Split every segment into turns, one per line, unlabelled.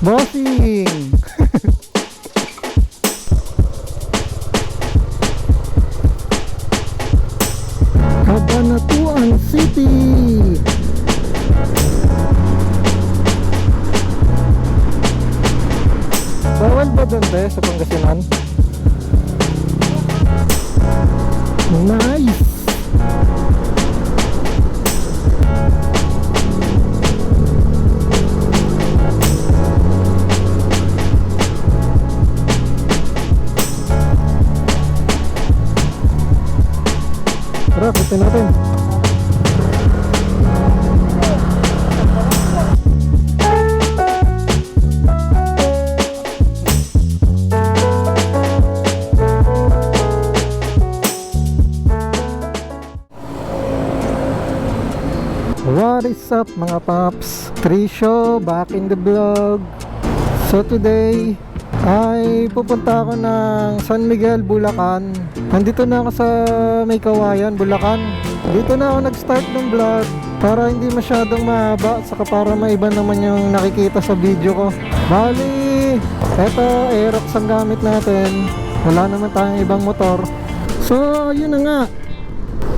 Bossing! Cabanatuan City! Bawal ba doon tayo sa Pangasinan? Nice! Tara, punta natin. What is up mga paps? Trisho, back in the vlog. So today ay pupunta ako ng San Miguel, Bulacan. Nandito na ako sa May Kawayan, Bulacan. Dito na ako nag-start ng vlog para hindi masyadong mahaba, saka para maiba naman yung nakikita sa video ko. Bali, eto Aerox ang gamit natin. Wala naman tayong ibang motor. So yun na nga,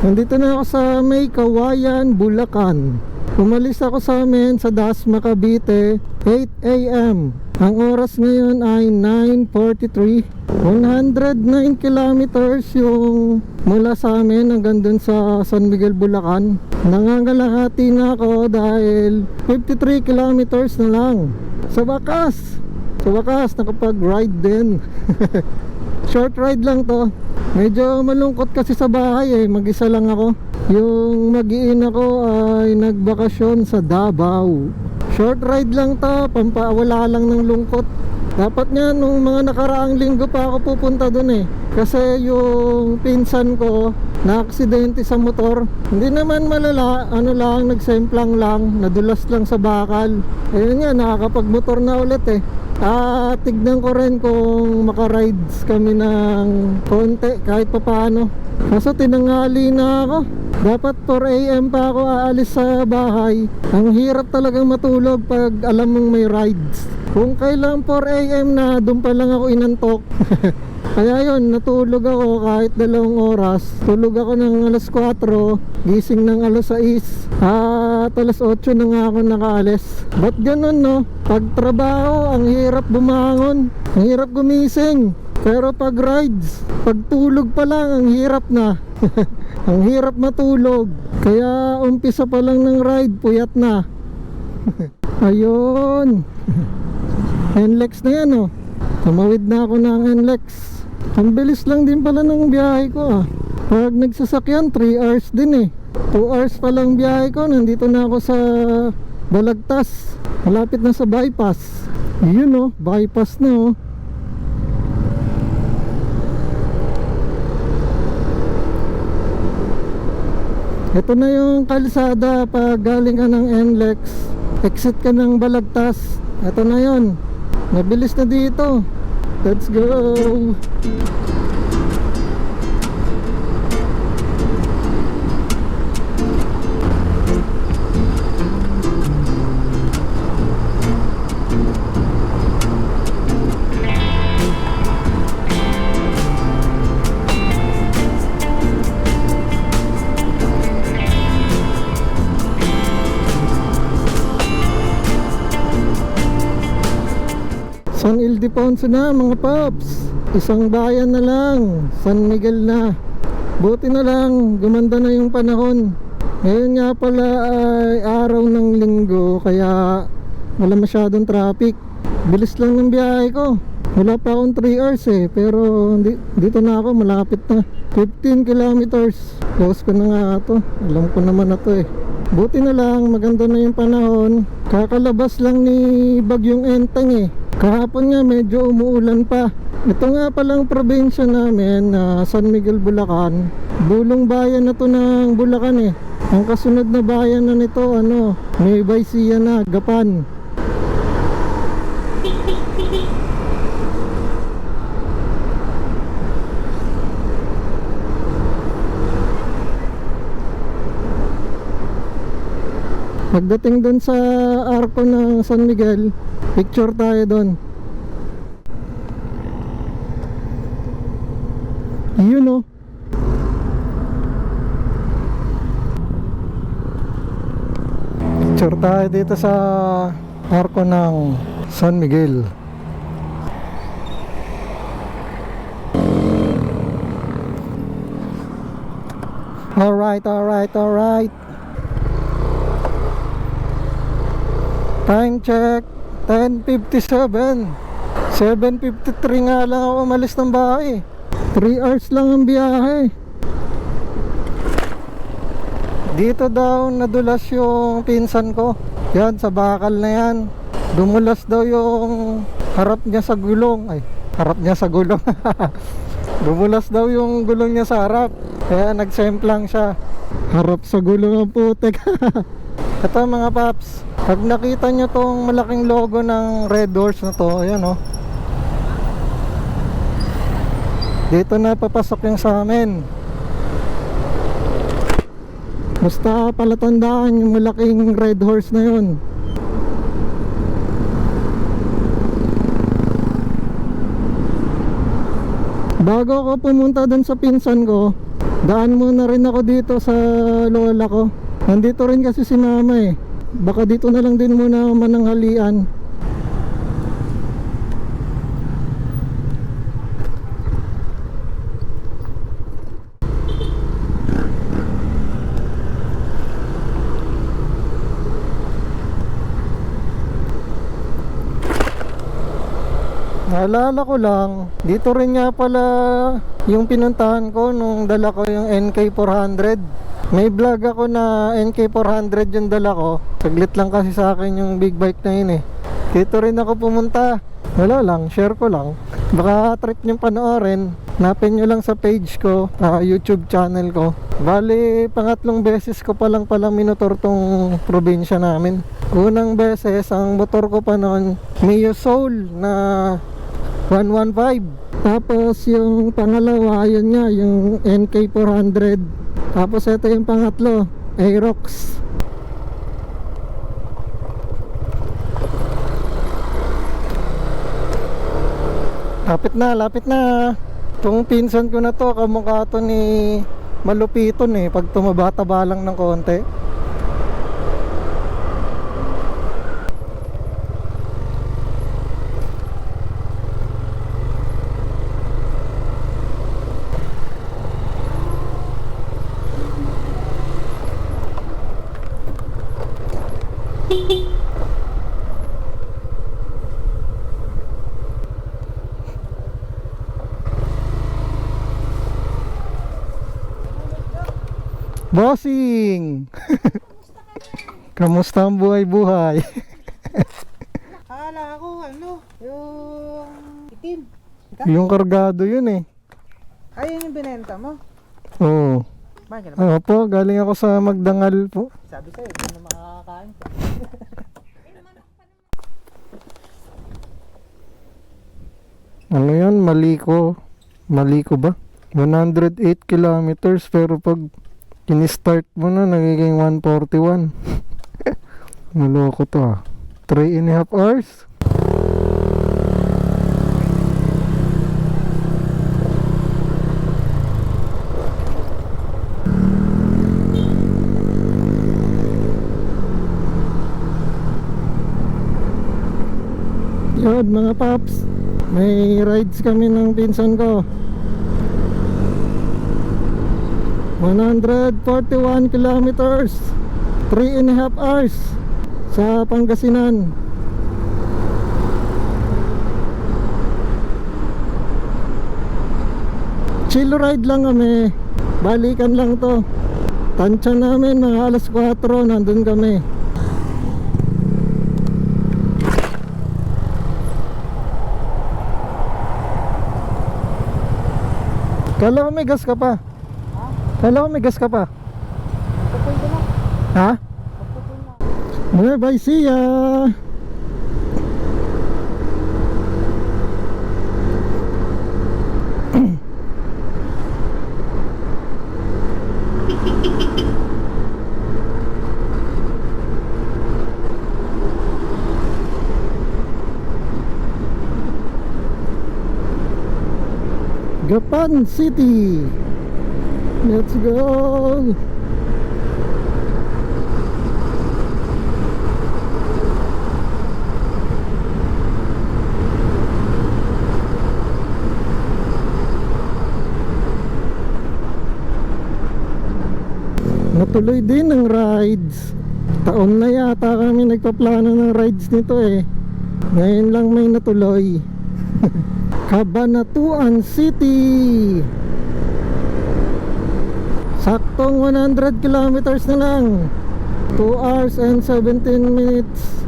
nandito na ako sa May Kawayan, Bulacan. Umalis ako sa amin sa Dasma, Cavite 8 AM. Ang oras ngayon ay 9:43. 109 kilometers yung mula sa amin hanggang dun sa San Miguel, Bulacan. Nangangalahati na ako dahil 53 kilometers na lang. Sa wakas nakapag-ride din. Short ride lang to. Medyo malungkot kasi sa bahay mag-isa lang ako. Yung mag-iin ako ay nagbakasyon sa Davao. Short ride lang to, pampawala lang ng lungkot. Dapat nga nung mga nakaraang linggo pa ako pupunta dun kasi yung pinsan ko na aksidente sa motor. Hindi naman malala, nagsemplang lang, nadulas lang sa bakal. Ayun nga, nakakapag-motor na ulit tignan ko rin kung makarides kami ng konti kahit pa paano. Kaso tinanghali na ako. Dapat 4 AM pa ako aalis sa bahay. Ang hirap talagang matulog pag alam mong may rides. Kung kailang 4 AM na, doon pa lang ako inantok. Kaya yun, natulog ako kahit 2 oras. Tulog ako ng alas 4, gising ng alas 6. At alas 8 na nga ako nakaalis. Ba't ganun no? Pag trabaho, ang hirap bumangon, ang hirap gumising. Pero pag rides, pag tulog pa lang, ang hirap na. Ang hirap matulog. Kaya umpisa pa lang ng ride, puyat na. Ayun. NLEX na yan Tumawid na ako ng NLEX. Ang bilis lang din pala ng biyahe ko Pag nagsasakyan 3 hours din 2 hours pa lang biyahe ko. Nandito na ako sa Balagtas. Malapit na sa bypass. Yun bypass na Ito na yung kalsada pag galing ka ng NLEX. Exit ka ng Balagtas. Ito na yun. Mabilis na dito. Let's go. San Ildefonso na mga paps. Isang bayan na lang, San Miguel na. Buti na lang, gumanda na yung panahon. Ngayon nga pala ay araw ng linggo, kaya wala masyadong traffic. Bilis lang ng biyahe ko. Wala pa akong 3 hours pero dito na ako, malapit na. 15 kilometers. Close ko na nga ito. Alam ko naman na ito Buti na lang, maganda na yung panahon. Kakalabas lang ni Bagyong Enteng Kahapon nga medyo umuulan pa. Ito nga palang probinsya namin na San Miguel, Bulacan. Bulong bayan na to ng Bulacan Ang kasunod na bayan na nito Nueva Ecija na, Gapan. Pagdating dun sa arko ng San Miguel, picture tayo dun. Yun o. Picture tayo dito sa arko ng San Miguel. Alright. Time check 10:57. 7:53 nga lang ako umalis ng bahay. 3 hours lang ang biyahe. Dito daw nadulas yung pinsan ko. Yan, sa bakal na yan. Dumulas daw yung harap niya sa gulong. Ay, harap niya sa gulong. Dumulas daw yung gulong niya sa harap. Kaya nagsemplang siya. Harap sa gulong ang putek. Ito mga paps, pag nakita nyo tong malaking logo ng Red Horse na to, ayan o. Dito na papasok yung sa amin. Basta palatandaan yung malaking Red Horse na yun. Bago ako pumunta dun sa pinsan ko, daan muna rin ako dito sa lola ko. Nandito rin kasi si mama eh. Baka dito na lang din muna mananghalian. Naalala ko lang, dito rin nga pala yung pinuntahan ko nung dala ko yung NK400. May vlog ako na NK400 yung dala ko. Saglit lang kasi sa akin yung big bike na yun eh. Dito rin ako pumunta. Wala lang, share ko lang. Baka trip nyo panoorin. Hanapin nyo lang sa page ko, YouTube channel ko. Bali, pangatlong beses ko palang minotor tong probinsya namin. Unang beses, ang motor ko pa noon, Mio Soul na 115. Tapos yung pangalawa, yun nga, yung NK400. Tapos ito yung pangatlo, Aerox. Lapit na. Itong pinsan ko na to, kamukha to ni Malupiton eh, pag tumaba-taba lang ng konti. Bossing! Kamusta ang buhay-buhay?
Akala ko yung itim.
Yung kargado yun eh.
Ayun yung binenta mo?
Oo.
Bakit naman?
Opo, galing ako sa Magdangal po.
Sabi sa'yo, hindi na makakakain ka.
Ano yan? Maliko ba? 108 kilometers pero pag in-start mo na nagiging 141. Maloko to ah. 3.5 hours. Yun mga paps, may rides kami ng pinsan ko. 141 kilometers, 3.5 hours sa Pangasinan. Chill ride lang kami, balikan lang to. Tansya namin mga alas 4 nandun kami. Kala ko may gas ka pa. Kala ko may gas ka pa.
Pagpapul ko na.
Ha?
Pagpapul na.
Bye, see ya. Gapan City. Let's go. Natuloy din ang rides. Taon na yata kami nagpaplano ng rides nito eh. Ngayon lang may natuloy. Cabanatuan City. Saktong 100 kilometers na lang. 2 hours and 17 minutes.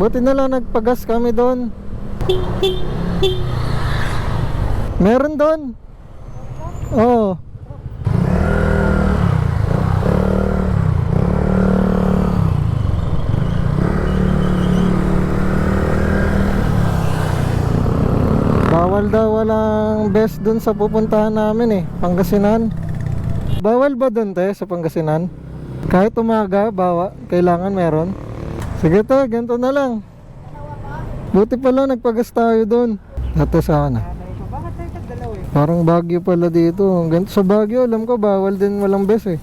Buti na lang nagpagas kami doon. Meron doon. Oo. Bawal daw walang best doon sa pupuntahan namin eh, Pangasinan. Bawal ba doon te sa Pangasinan? Kahit umaga, kailangan meron. Sige to, ganito na lang. Buti pala nagpagas tayo doon. Ito sana.
Bakit tayo tagdalaw eh?
Parang Baguio pala dito. Ganito sa Baguio, alam ko bawal din walang bes eh.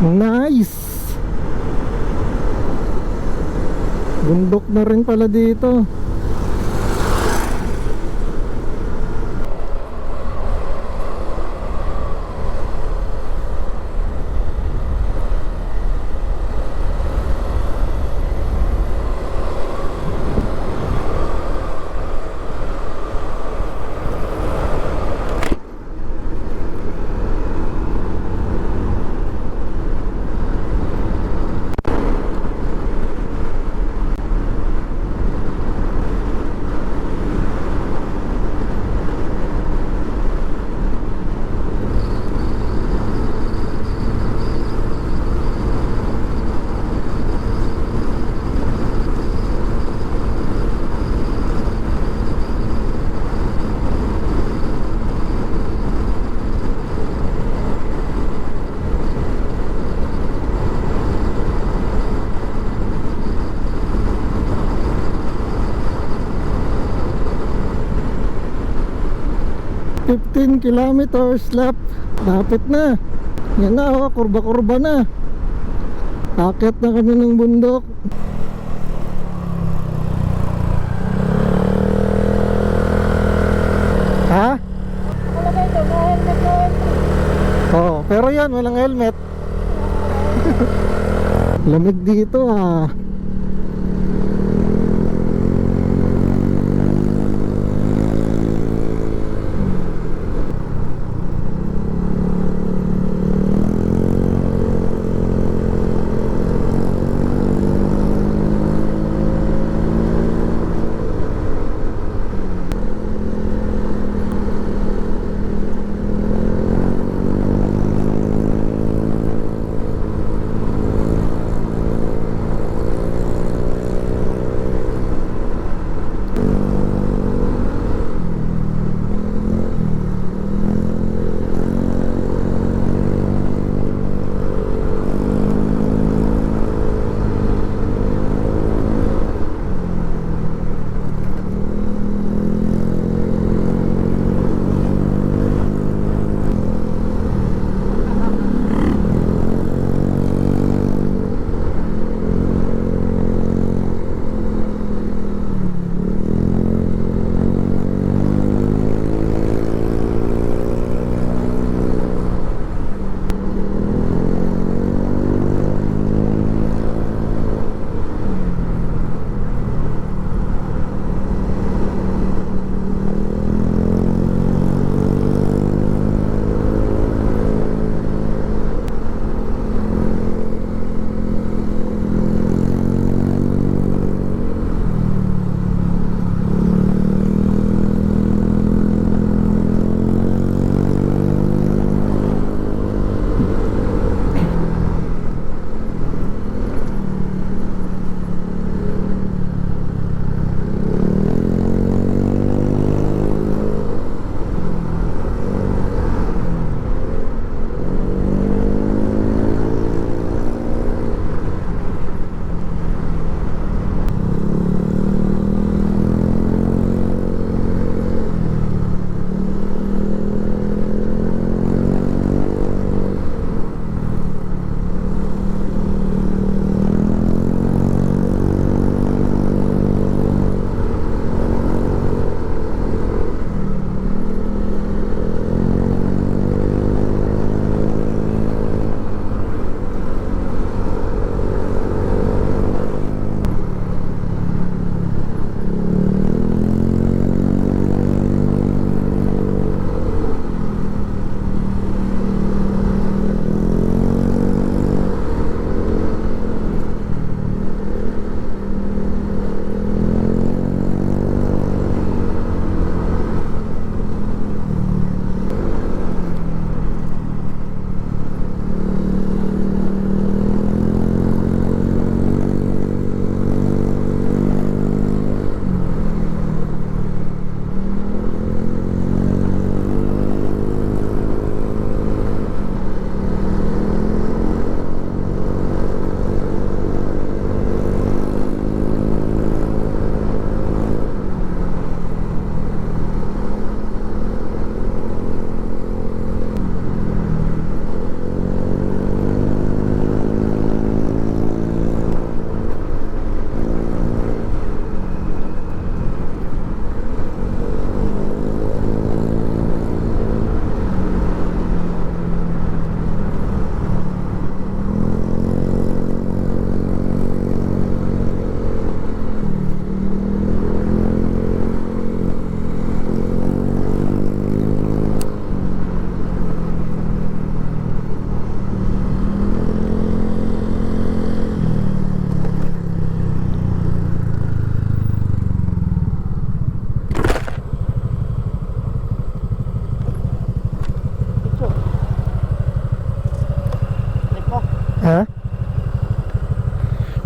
Nice! Bundok na rin pala dito. $15 kilometers left. Lapit na. Yan na oh, kurba-kurba na. Akit na kami ng bundok. Ha?
Wala ba ito? No helmet, no helmet.
Oo, pero yan, walang helmet. Lamig dito ah.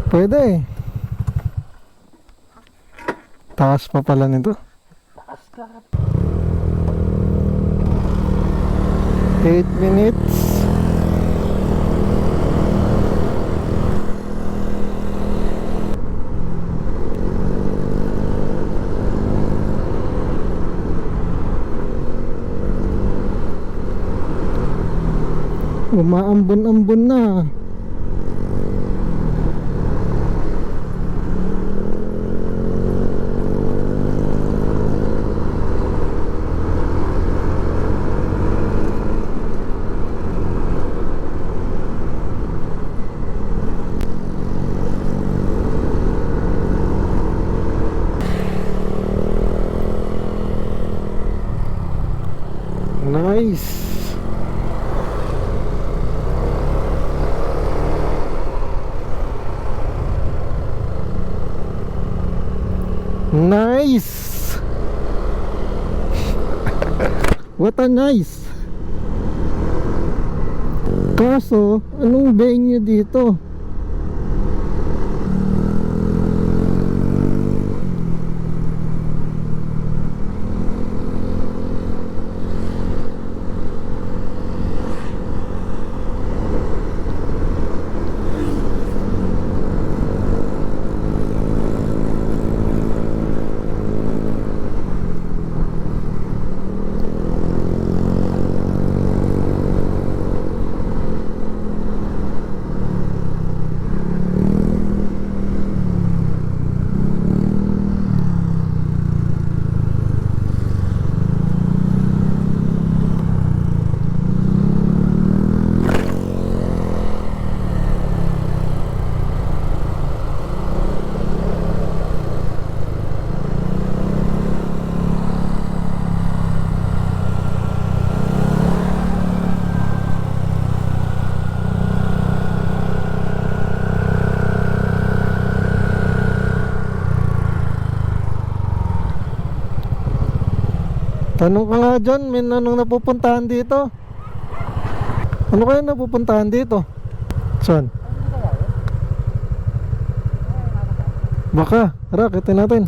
Pwede eh. Taas pa pala nito.
Taas ka.
8 minutes. Umaambon-ambon na. Nice. Nice. What a nice. Kaso, anong venue dito? Tanong ka nga dyan, may anong napupuntahan dito? Ano kaya napupuntahan dito? Saan? Baka, rakitin natin.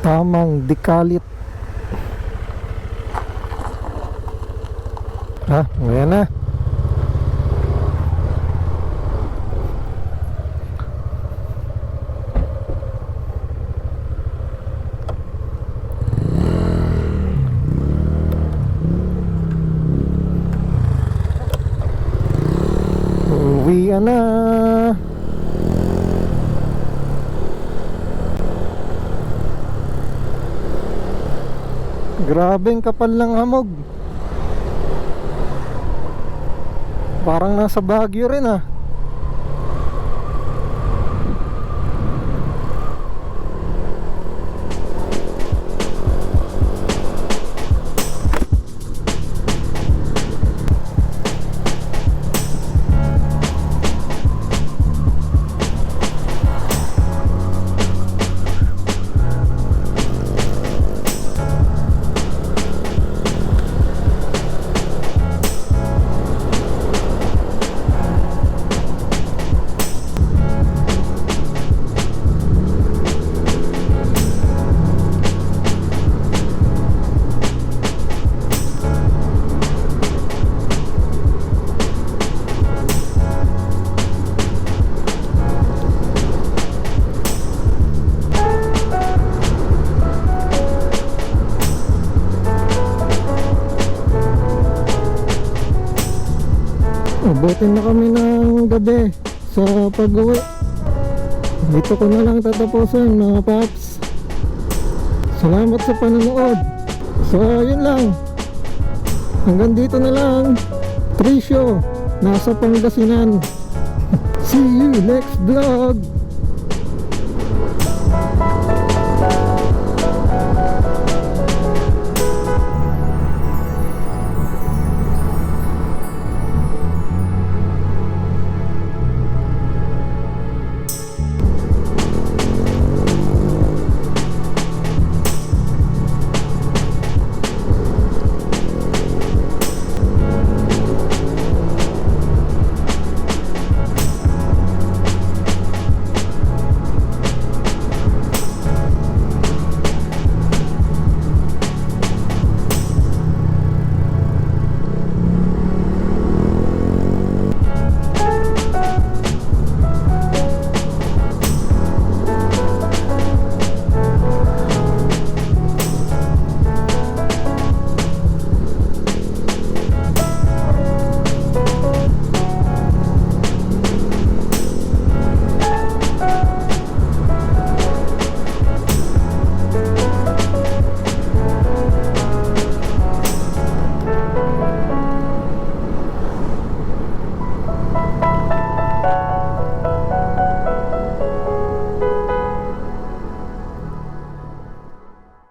Tamang dikalit. Ayan na. Uwi na. Grabeng kapal ng hamog. Parang nasa Baguio rin ah. Abutin na kami ng gabi sa pag-uwi. Dito ko na lang tatapusin mga paps. Salamat sa panonood. So yun lang, hanggang dito na lang. Trisho, nasa Pangasinan. See you next vlog.